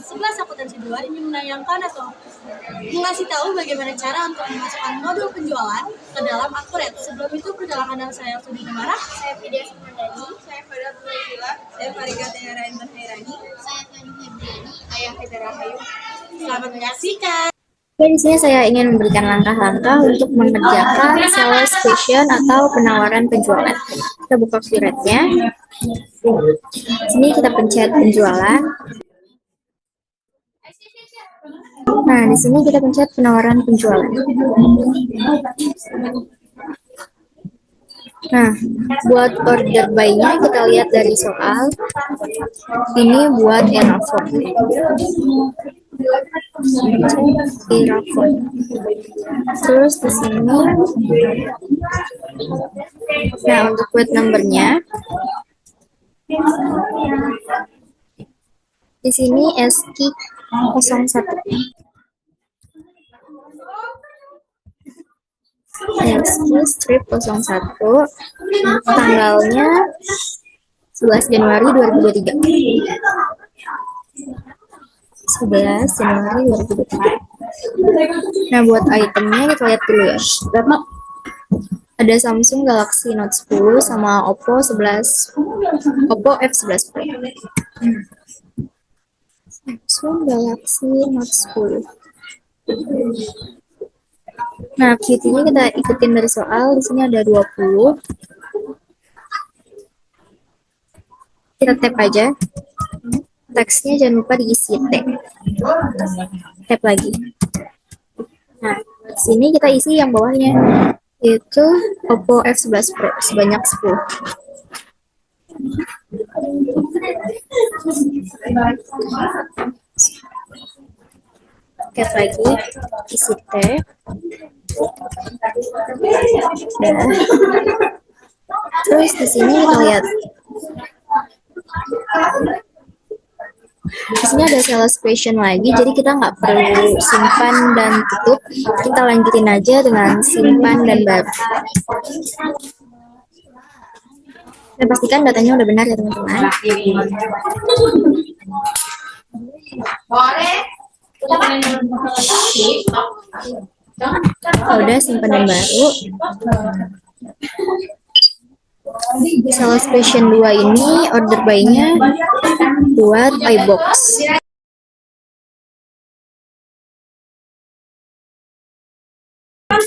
11 akuntansi 2 ingin menayangkan atau mengasih tahu bagaimana cara untuk memasukkan modul penjualan ke dalam Akuret. Sebelum itu, perkenalkan saya Sudi Nemara, Saya Vidya Sumandani, saya Fadla Tulajila, saya Farika Tiara Intan Hairani, saya Tani Febriani, saya Haidar Rahayu. Selamat menyaksikan. Oke, di sini saya ingin memberikan langkah-langkah untuk mengerjakan sales question atau penawaran penjualan. Kita buka QRate-nya. Sini kita pencet penjualan. Nah, di sini kita pencet penawaran penjualan. Nah, buat order buy-nya kita lihat dari soal. Ini buat Erafon. Terus di sini, nah untuk quote number-nya, di sini SQ 01. SQ strip 01, tanggalnya 11 Januari 2023. 11 Januari 2023. Nah, buat itemnya kita lihat dulu ya. Ada Samsung Galaxy Note 10 sama Oppo F11 Pro. Samsung Galaxy Note 10. Nah, QT-nya kita ikutin dari soal. Di sini ada 20. Kita tap aja. Teksnya jangan lupa diisi tag. Tap lagi. Nah, di sini kita isi yang bawahnya, yaitu Oppo F11 Pro sebanyak 10. Tap lagi, isi tag. Nah, terus di sini kita lihat. Di sini ada sales question lagi, jadi kita nggak perlu simpan dan tutup. Kita lanjutin aja dengan simpan dan baru. Dan pastikan datanya udah benar ya teman-teman. Udah simpan dan baru. Sales question 2 ini order buy-nya buat iBox.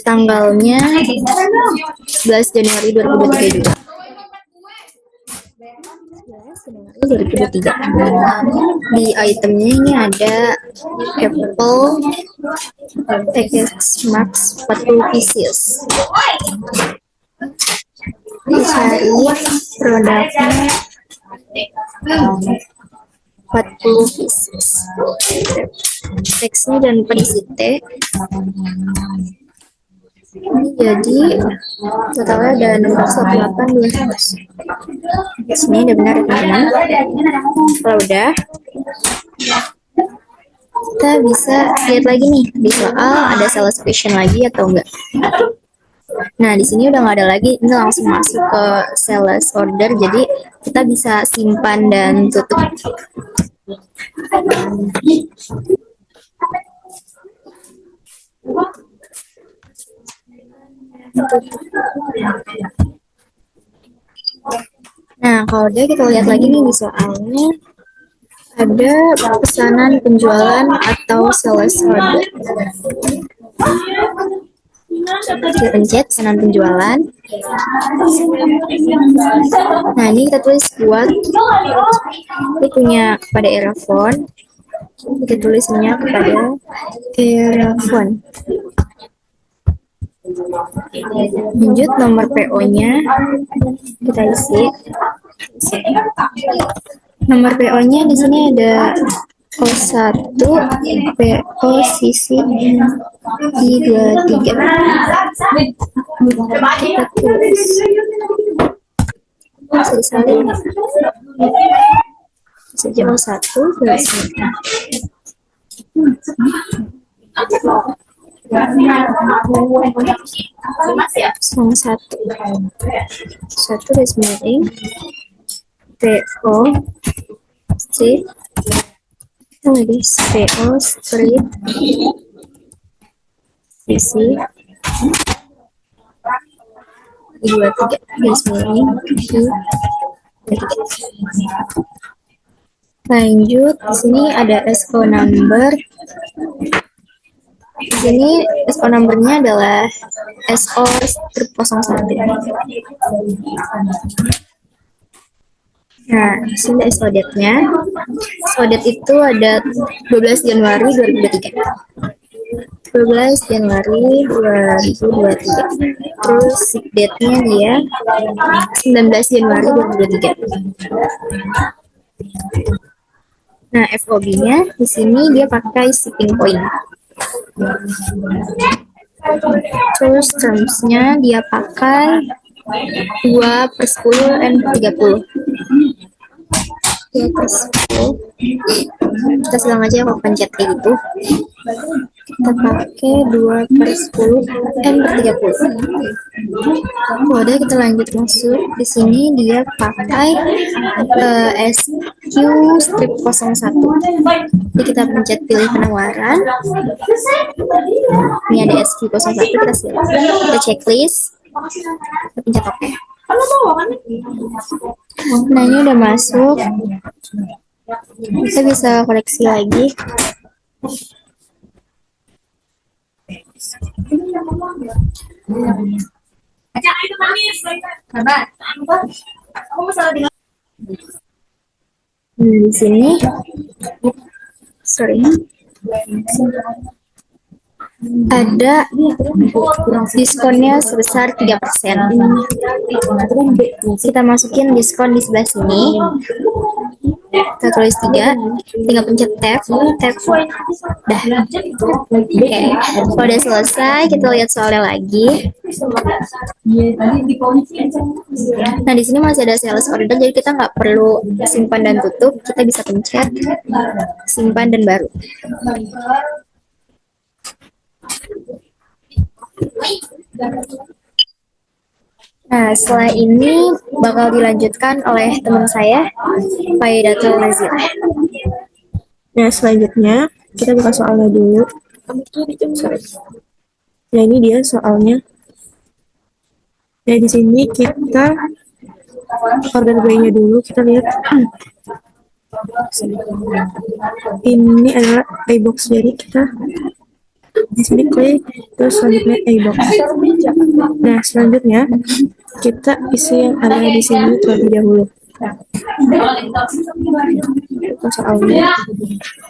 Tanggalnya 11 Januari 2023 juga. 11 Januari 2023. Di itemnya ini ada Apple TX Max 40 pieces. Dicari produknya 40 pieces. Teksnya dan pedisite. Ini jadi totalnya ada 618,200. Sini udah benar ya teman-teman. Kalau udah, kita bisa lihat lagi nih di soal ada sales question lagi atau enggak. Nah, di sini udah nggak ada lagi, ini langsung masuk ke sales order, jadi kita bisa simpan dan tutup. Nah, kalau udah kita lihat lagi nih di soalnya ada pesanan penjualan atau sales order. Kita pencet pesanan penjualan. Nah, ini kita tulis buat ini punya kepada Erafon. Kita tulisnya kepada Erafon. Lanjut nomor PO-nya kita isi. Nomor PO-nya di sini ada O1 PO sisi I23. Kita tulis. Bisa disalin. Saja O1 tulisnya. Satu garis miring PO strip lagi PO strip isi 23 garis miring lanjut. Di sini ada SO number. Di sini SO numbernya adalah SO strip 01. Nah, di sini SO date-nya. SO date itu ada 12 Januari 2023. 12 Januari 2023. Terus ship date-nya dia 19 Januari 2023. Nah, FOB-nya di sini dia pakai shipping point. Terus terms-nya dia pakai 2/10 and 30. 2/10. Kita sedang aja kalau pencet kayak gitu. Kita pakai 2/10 and 30. Udah, kita lanjut masuk. Di sini dia pakai SQ strip 01. Jadi kita pencet pilih penawaran. Ini ada SQ 01, kita select. Kita checklist. Kita pencet OK. Nah, ini udah masuk. Kita bisa koleksi lagi. Di sini, sorry, ada diskonnya sebesar 3%. Kita masukin diskon di sebelah sini. Kita tulis 3, tinggal pencet tab. Dah. Oke. Kalau udah selesai, kita lihat soalnya lagi. Nah, di sini masih ada sales order, jadi kita nggak perlu simpan dan tutup. Kita bisa pencet simpan dan baru. Nah, setelah ini bakal dilanjutkan oleh teman saya, Faidatul Nazila. Nah, selanjutnya kita buka soalnya dulu. Nah, ini dia soalnya. Nah, di sini kita order by-nya dulu. Kita lihat. Ini adalah iBox dari kita. Di sini klik, terus selanjutnya iBox. Nah, selanjutnya kita isi yang ada di sini terlebih dahulu. Itu soalnya.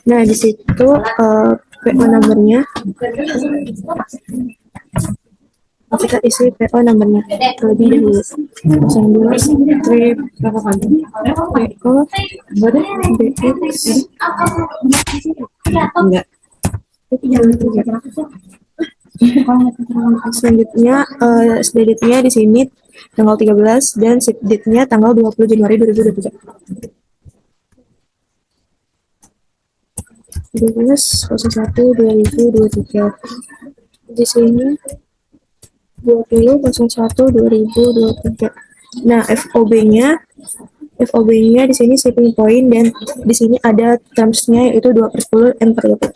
Nah, di situ PO nomornya. Kita isi PO nomornya terlebih dahulu. 02 strip PO BX enggak. Selanjutnya date-nya di sini tanggal 13 dan ship date-nya tanggal 20 Januari 2023. 12/01/2023. Di sini 20/01/2023. Nah, FOB-nya di sini shipping point dan di sini ada terms-nya yaitu 2/10 and 30.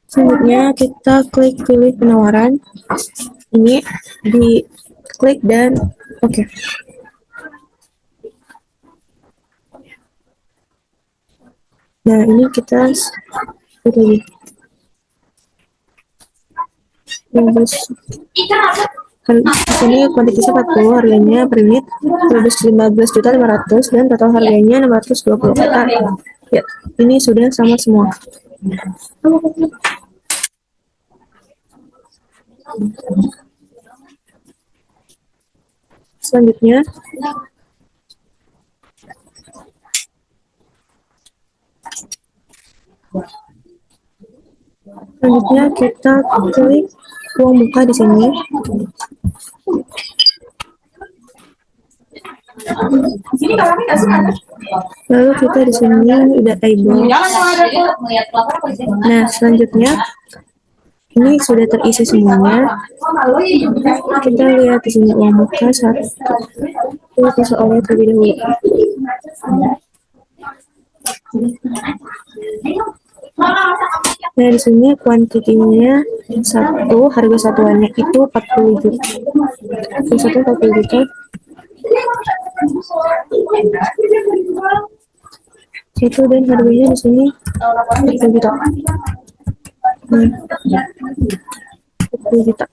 Selanjutnya kita klik pilih penawaran. Ini di klik dan oke. Nah, ini kita lagi. Ini kuantitasnya 40, harganya per unit 15.500.000 dan total harganya 620 juta. Ya, ini sudah sama semua. Selanjutnya kita klik uang muka di sini. Lalu kita di sini udah iBox. Nah, selanjutnya ini sudah terisi semuanya. Kita lihat di sini uang muka satu. Kita soalnya terlebih dahulu. Nah, di sini kuantitinya satu, harga satuannya itu 40 juta. Satu 40 juta. Satu dan harganya di sini 40 juta. 40 juta.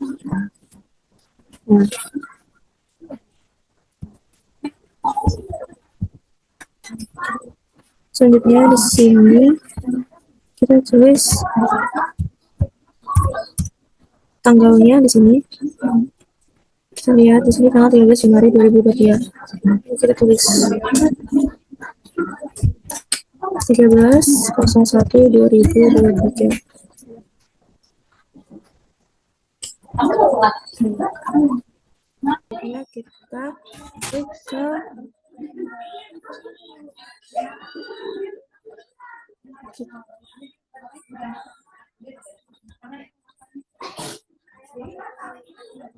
Nah. Selanjutnya di sini kita tulis tanggalnya di sini. Kita lihat di sini tanggal 13 Januari 2023. Kita tulis 13/01/2023. Ya, kita klik ke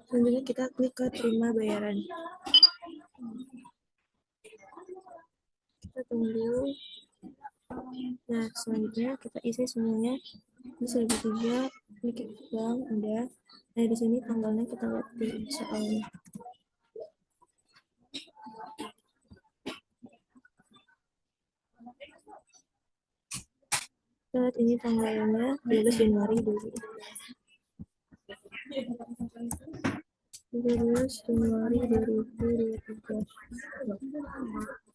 selanjutnya kita klik ke terima bayaran. Kita tunggu. Nah, selanjutnya kita isi semuanya. Ini sudah ketiga, klik bank, udah. Nah, di sini tanggalnya kita lihat di soalnya. Lihat ini tanggalnya 12 Januari 2023.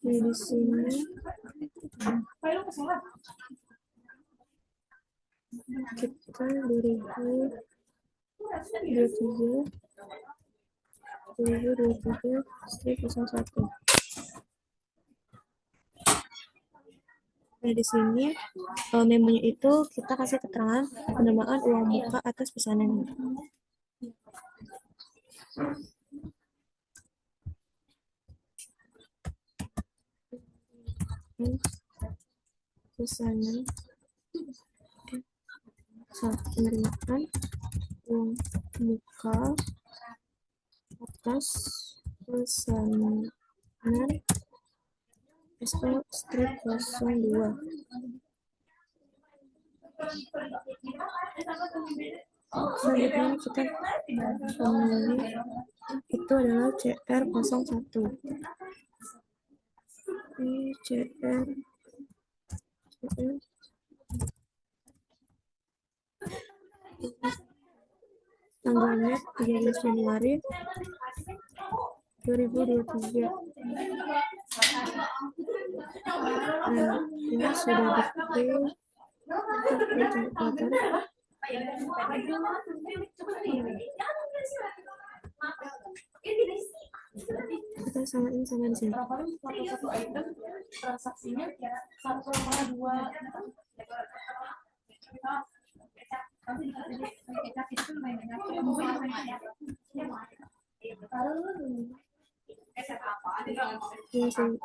Nah, di sini kita 2023/01. Nah, di sini memonya itu kita kasih keterangan penerimaan uang muka atas pesanan. Pesanan penerimaan uang muka atas pesanan SP-02. Selanjutnya kita memilih itu adalah CR01. Ini CR tanggalnya 13 Januari 2023. Nah, ini sudah dipilih. Kita samain sama di sini. Transaksinya 1,2.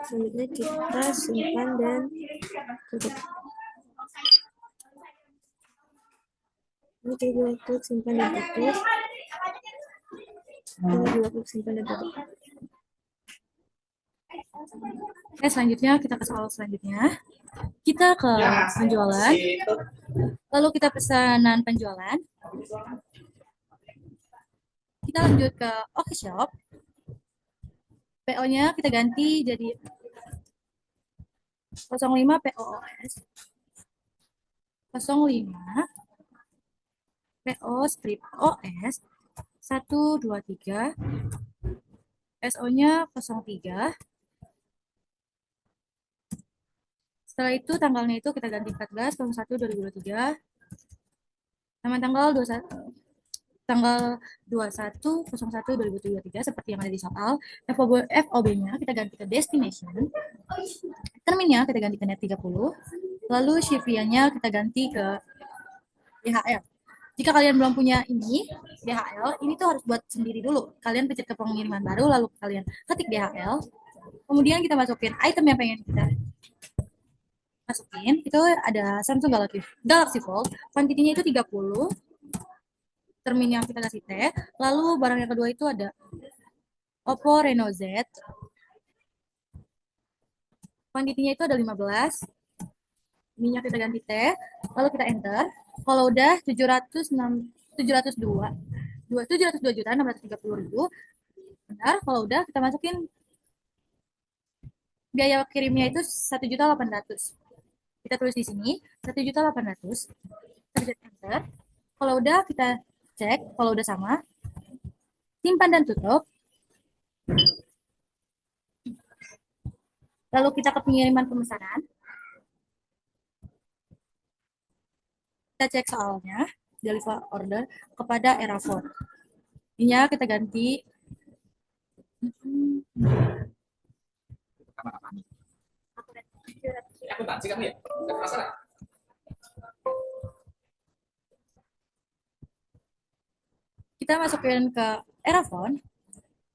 Selanjutnya kita simpan dan tutup. Ini kita klik simpan dan tutup. Ini juga klik simpan dan tutup. Oke, selanjutnya kita ke soal selanjutnya. Kita ke penjualan. Lalu kita pesanan penjualan. Kita lanjut ke Okshop. PO-nya kita ganti jadi 05 POOS. 05 PO strip OS 123. SO-nya 03. Setelah itu tanggalnya itu kita ganti 14/01/2023 sama tanggal 21/01/2023 seperti yang ada di soal. FOB-nya kita ganti ke destination. Terminnya kita ganti ke net 30. Lalu shipment-nya kita ganti ke DHL. Jika kalian belum punya ini DHL, ini tuh harus buat sendiri dulu. Kalian pencet ke pengiriman baru, lalu kalian ketik DHL. Kemudian kita masukin item yang pengen kita masukin. Itu ada Samsung Galaxy Fold. Kuantitinya itu 30. terminnya kita kasih T. Lalu barang yang kedua itu ada Oppo Reno Z. Kuantitinya itu ada 15. Ininya kita ganti T. Lalu kita enter. Kalau udah 702.630.000. Bentar, kalau udah kita masukin biaya kirimnya itu 1.800.000. Kita tulis di sini 1.800.000. Kita pencet enter. Kalau udah kita cek, kalau udah sama, simpan dan tutup. Lalu kita ke pengiriman pemesanan. Kita cek soalnya, deliver order kepada Erafon. Ininya kita ganti. Kita masukin ke Erafon.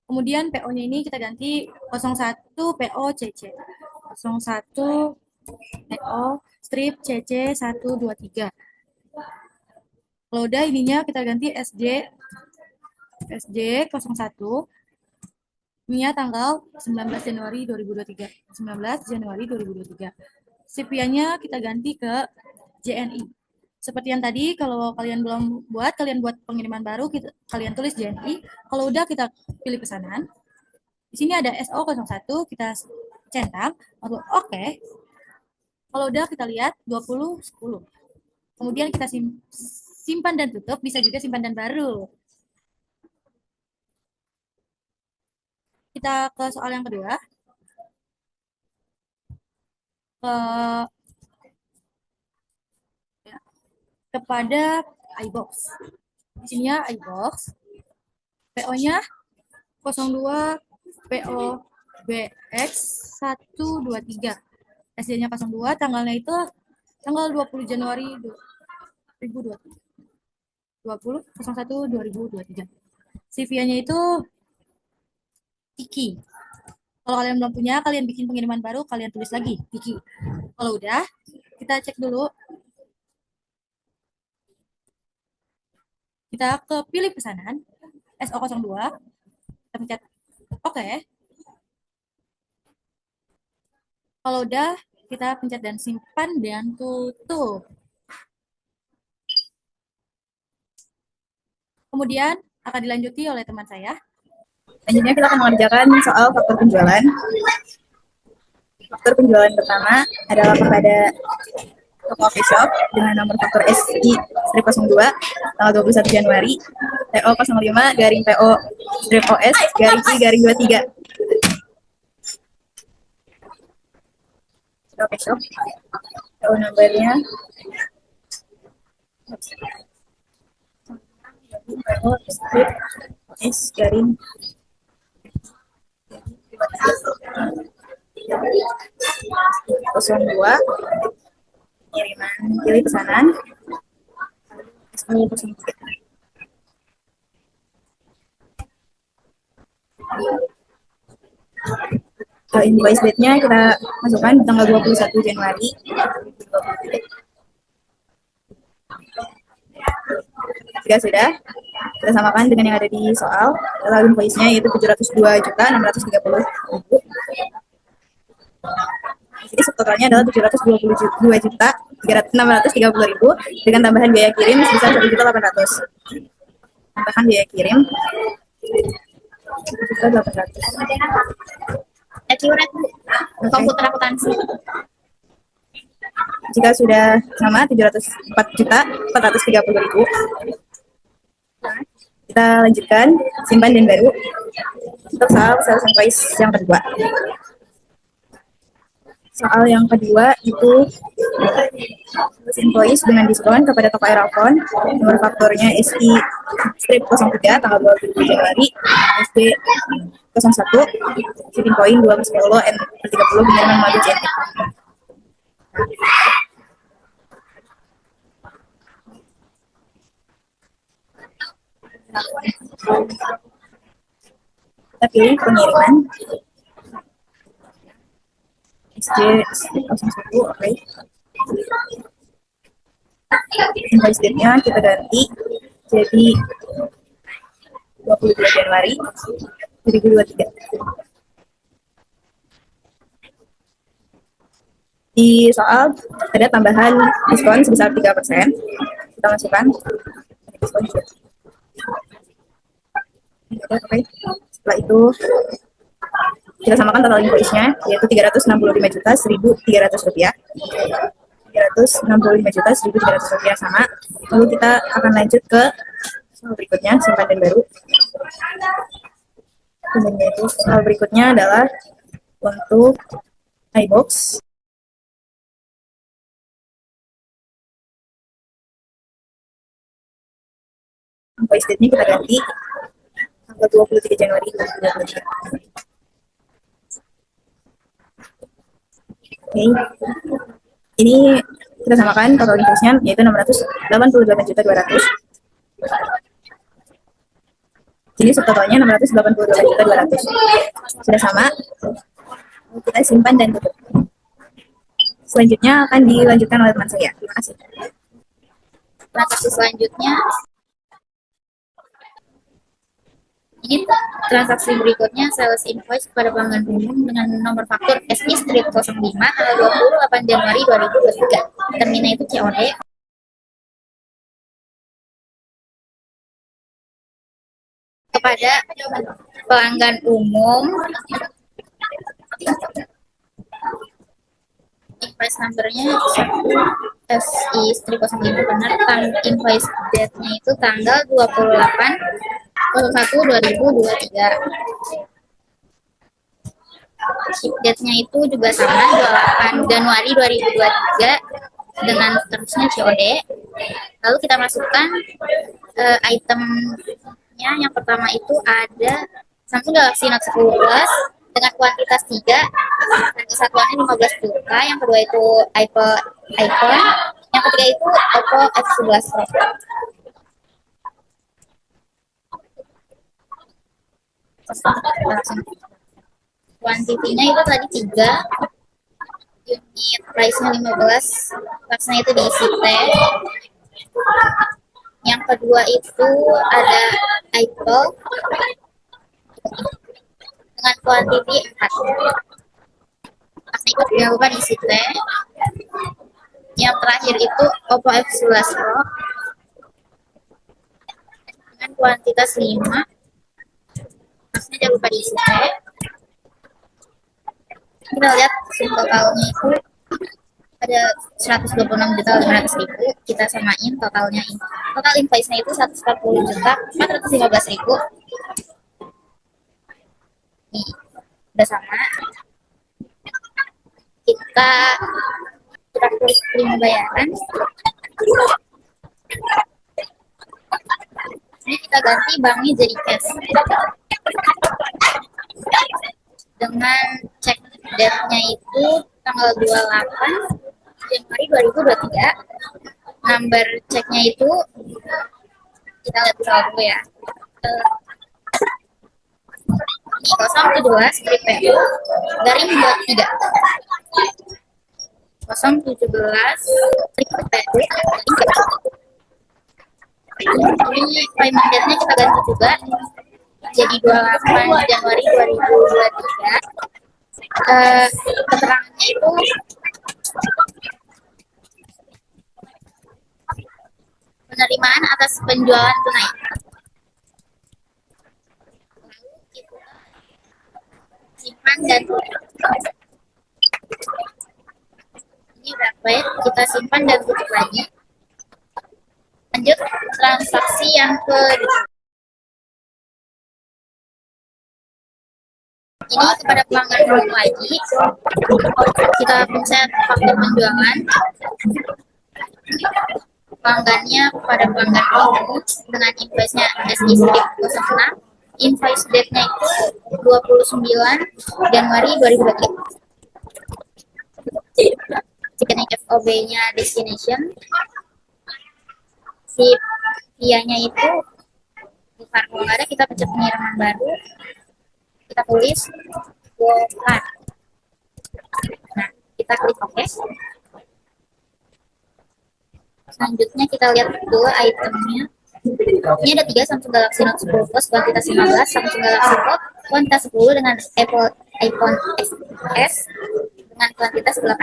Kemudian PO-nya ini kita ganti 01 PO CC. 01 PO strip CC 123. Kalau udah ininya kita ganti SJ 01. Ininya tanggal 19 Januari 2023. 19 Januari 2023. CPIA-nya kita ganti ke JNI. Seperti yang tadi, kalau kalian belum buat, kalian buat pengiriman baru, kalian tulis JNI. Kalau udah kita pilih pesanan. Di sini ada SO01, kita centang, lalu oke. Kalau udah kita lihat 2010. Kemudian kita simpan dan tutup, bisa juga simpan dan baru. Kita ke soal yang kedua. Kepada iBox. Di sini ya iBox. PO-nya 02 PO BX 123. SD-nya 02, tanggalnya itu tanggal 20 Januari 2023. 20.01.2023. CV-nya itu Tiki. Kalau kalian belum punya, kalian bikin pengiriman baru, kalian tulis lagi Tiki. Kalau udah, kita cek dulu. Kita ke pilih pesanan SO02. Kita pencet oke. Kalau udah, kita pencet dan simpan dan tutup. Kemudian akan dilanjuti oleh teman saya. Selanjutnya kita akan mengerjakan soal faktor penjualan. Faktor penjualan pertama adalah kepada toko coffee shop dengan nomor faktor SI 02 tanggal 21 Januari TO 05 garing PO strip OS garing I garing 23. Coffee shop PO nomornya PO strip OS garing 02 pengiriman pilih pesanan invoice date-nya kita masukkan di tanggal 21 Januari. Jika sudah, kita samakan dengan yang ada di soal. Lalu invoice-nya yaitu 702.630.000. Jadi subtotalnya adalah 722.630.000 dengan tambahan biaya kirim sebesar 1.800.000. Tambahan biaya kirim 1.800.000. Accurate, Bu. Komputer akuntansi. Jika sudah sama 704.430.000, kita lanjutkan simpan dan baru untuk soal sales invoice yang kedua. Soal yang kedua itu invoice dengan diskon kepada toko Erafon, nomor fakturnya SI strip 03 tanggal 27 Januari, SD 01, shipping point 2 Kilo N 30 pengiriman melalui JNT. Kita pilih pengiriman SJ 01, oke. Invoice date-nya kita ganti jadi 22 Januari 2023. Di soal ada tambahan diskon sebesar 3%. Kita masukkan diskon juga. Oke. Setelah itu kita samakan total invoice-nya, yaitu 365.1.300 rupiah. 365.1.300 rupiah sama. Lalu kita akan lanjut ke soal berikutnya, simpan dan baru. Kemudian itu soal berikutnya adalah untuk iBox. Invoice date-nya kita ganti tanggal 23 Januari 2023. Oke. Ini kita samakan total invoice-nya, yaitu 688.200. Jadi subtotalnya 688.200. Sudah sama. Kita simpan dan tutup. Selanjutnya akan dilanjutkan oleh teman saya. Terima kasih. Transaksi selanjutnya, ini transaksi berikutnya sales invoice kepada pelanggan umum dengan nomor faktur SI strip 05 tanggal 28 Januari 2023. Terminnya itu COD. Kepada pelanggan umum, invoice number-nya SI strip 05 benar, invoice date-nya itu tanggal 28/01/2023. Ship date-nya itu juga sama, 28 Januari 2023 dengan terusnya COD. Lalu kita masukkan itemnya. Yang pertama itu ada Samsung Galaxy Note 10 Plus dengan kuantitas 3, harga satuannya 15 juta. Yang kedua itu iPhone. Yang ketiga itu Oppo F11 Pro. Kuantitinya itu tadi 3, unit price-nya 15, box-nya itu diisi teh. Yang kedua itu ada Apple dengan kuantiti 4, box-nya itu jangan lupa diisi teh. Yang terakhir itu Oppo F11 Pro dengan kuantitas 5, box-nya jangan lupa diisi teh. Kita lihat totalnya itu ada 126.500.000. Kita samain totalnya ini. Total invoice-nya itu 140.415.000. Nih, udah sama. Kita klik terima bayaran. Ini kita ganti banknya jadi cash. Dengan cek date-nya itu tanggal 28 Januari 2023. Number ceknya itu kita lihat bersama dulu ya. Ini 017 strip PO garing 23. 017 strip PO. Ini payment date-nya kita ganti juga jadi 28 Januari 2023. Keterangannya itu penerimaan atas penjualan tunai. Lalu kita simpan dan tutup. Ini berapa ya? Kita simpan dan tutup lagi. Lanjut transaksi yang kedua. Ini kepada pelanggan umum lagi. Kita pencet faktur penjualan. Pelanggannya kepada pelanggan umum dengan invoice-nya SI strip 06. Invoice date-nya itu 29 Januari 2023. Tiketnya FOB-nya destination. Si via-nya itu bukan, kalau nggak ada kita pencet pengiriman baru. Kita tulis Gopar. Nah, kita klik OK. Selanjutnya kita lihat dulu itemnya. Ini ada 3 Samsung Galaxy Note 10 Plus kuantitas 15, Samsung Galaxy Fold kuantitas 10 dengan iPhone XS dengan kuantitas 8.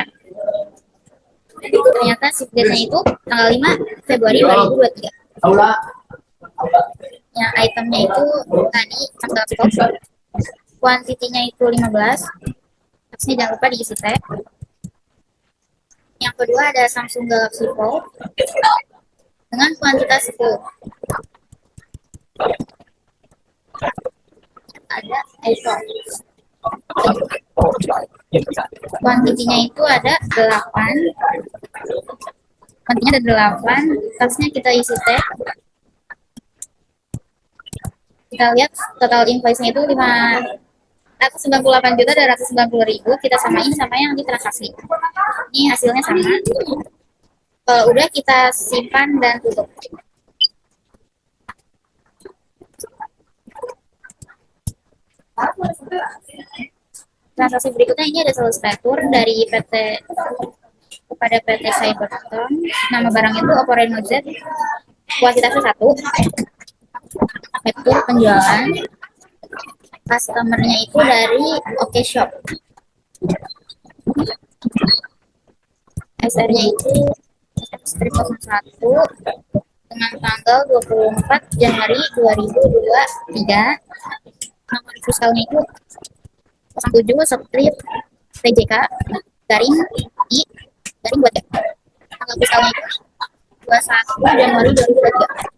Ternyata ship date-nya itu tanggal 5 Februari 2023. Yang itemnya itu tadi Samsung Galaxy Fold, kuantitinya itu 15. Terusnya jangan lupa diisi tag. Yang kedua ada Samsung Galaxy Fold dengan kuantitas 10. Ada iPhone. Kuantitinya itu ada 8. Kuantitinya ada 8. Tasnya kita isi tag. Kita lihat total invoice-nya itu 598.290.000. Kita samain sama yang di transaksi. Ini hasilnya sama. Kalau udah kita simpan dan tutup. Transaksi berikutnya ini ada sales statur dari PT kepada PT Cyberton. Nama barang itu Oppo Reno Z. Kuantitasnya 1. Fitur penjualan. Customernya itu dari OK Shop. SR-nya itu strip 01 dengan tanggal 24 Januari 2023. Nomor fiskalnya itu 07 strip TJK garing I garing 2. Tanggal fiskalnya itu 21 Januari 2023.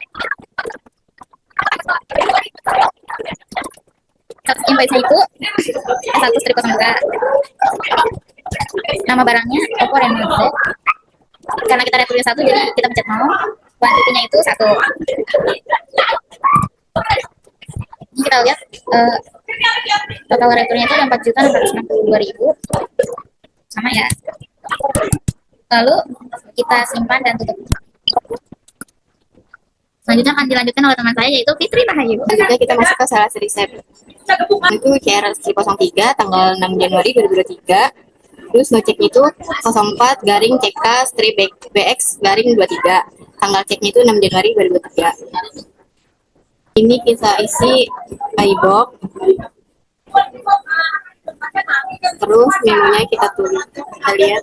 Status invoice-nya itu 1 strip 02. Nama barangnya Oppo Reno Z. Karena kita returnya 1 jadi kita pencet mau. Kuantitinya itu 1. Ini kita lihat total returnya itu 4.662.000. Sama ya. Lalu kita simpan dan tutup. Selanjutnya akan dilanjutkan oleh teman saya yaitu Fitri Rahayu. Selanjutnya kita masuk ke salah resep. Itu CR 03 tanggal 6 Januari 2023. Terus ngeceknya itu 04 garing CK strip BX garing 23. Tanggal ceknya itu 6 Januari 2023. Ini kita isi iBox. Terus memonya kita tulis. Kita lihat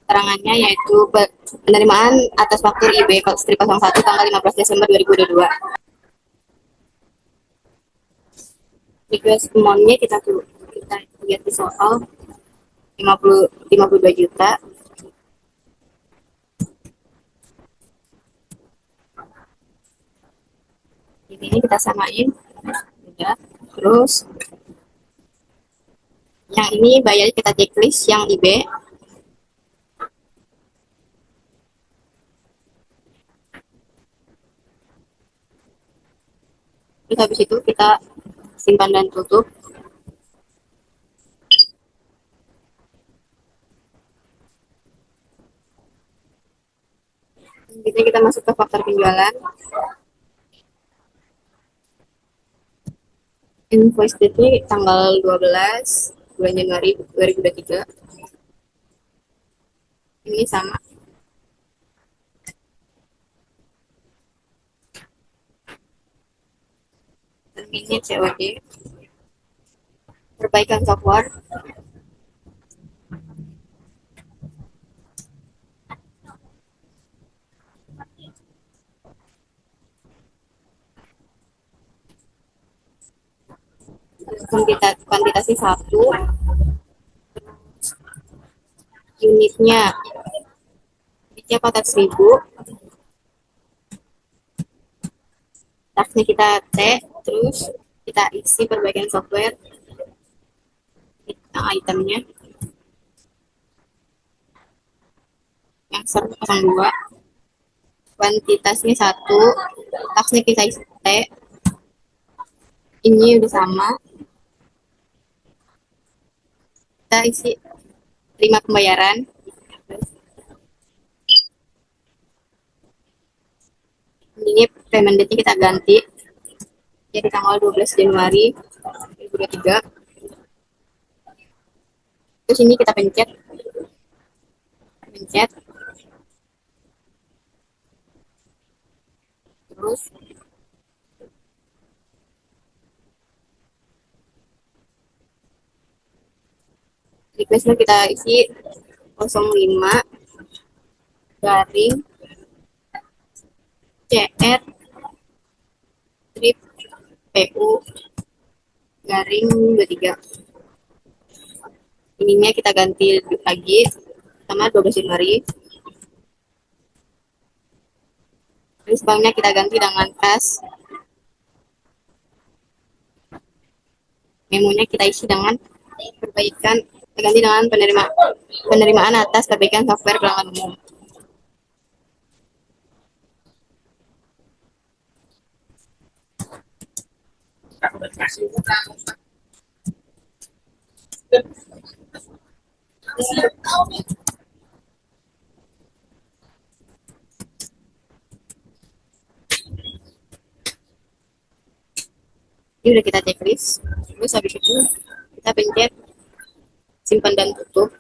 keterangannya yaitu penerimaan atas faktur IB strip 01 tanggal 15 Desember 2022. Request amount-nya kita lihat di soal 52 juta. Ini kita samain ya. Terus yang ini bayar kita checklist yang IB. Terus habis itu kita simpan dan tutup. Kita masuk ke faktor penjualan. Invoice date-nya tanggal 12 bulan Januari 2023. Ini sama. Terminnya COD. Perbaikan software. Kuantitasnya 1. Unitnya 400.000. Taxnya kita T. Terus kita isi perbaikan software. Itemnya yang 102. Kuantitasnya 1. Taxnya kita isi T. Ini udah sama. Kita isi terima pembayaran. Ini payment date-nya kita ganti jadi tanggal 12 Januari 2023. Terus ini kita pencet Terus requestnya kita isi 05 garing CR strip PU garing 23. Ininya kita ganti lagi sama 12 Januari. Terus banknya kita ganti dengan kas. Memonya kita isi dengan perbaikan, kita ganti dengan penerimaan atas perbaikan software pelanggan umum. Ini udah kita checklist. Terus habis itu kita pencet simpan dan tutup.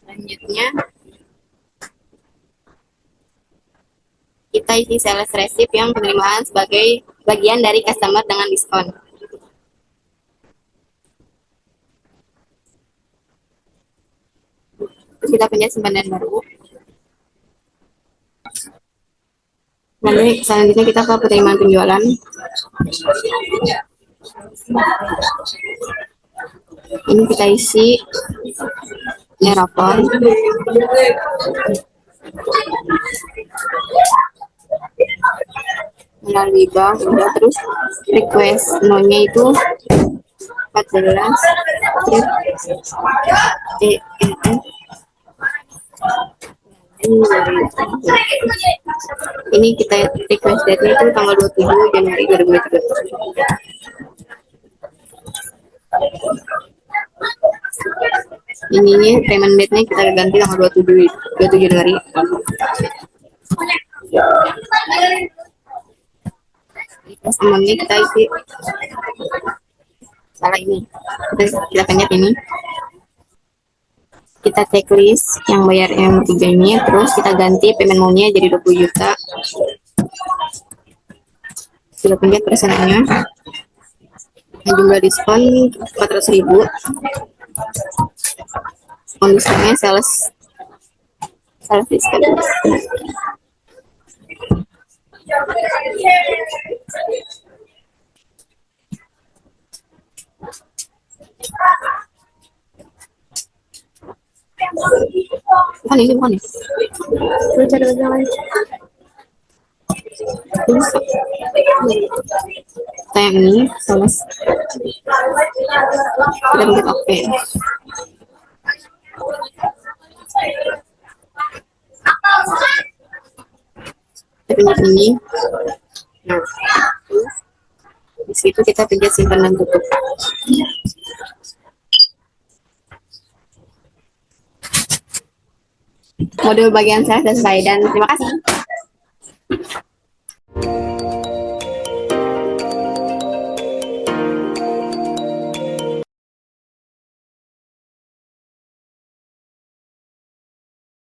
Selanjutnya kita isi sales receipt yang penerimaan sebagai bagian dari customer dengan diskon. Terus kita pencet simpanan baru. Lalu selanjutnya kita ke penerimaan penjualan. Ini kita isi rapor. Melalui bank, udah. Terus request no-nya itu 14 ini kita request date-nya itu tanggal 27 Januari 2023. Ininya payment date-nya kita ganti tanggal 27 Januari. Request amount-nya kita isi salah ini. Kita pencet ini. Kita checklist yang bayar yang 3 ini, terus kita ganti payment mode-nya jadi 20 juta. Kita pencet persennya. Jumlah diskon 400.000. Kondisinya sales diskon. Bukan ini. Baca dulu jangan. Kita yang ini sales. Kita pencet oke. Kita pencet ini. Nah, di situ kita pencet simpan dan tutup. Modul bagian saya selesai dan terima kasih.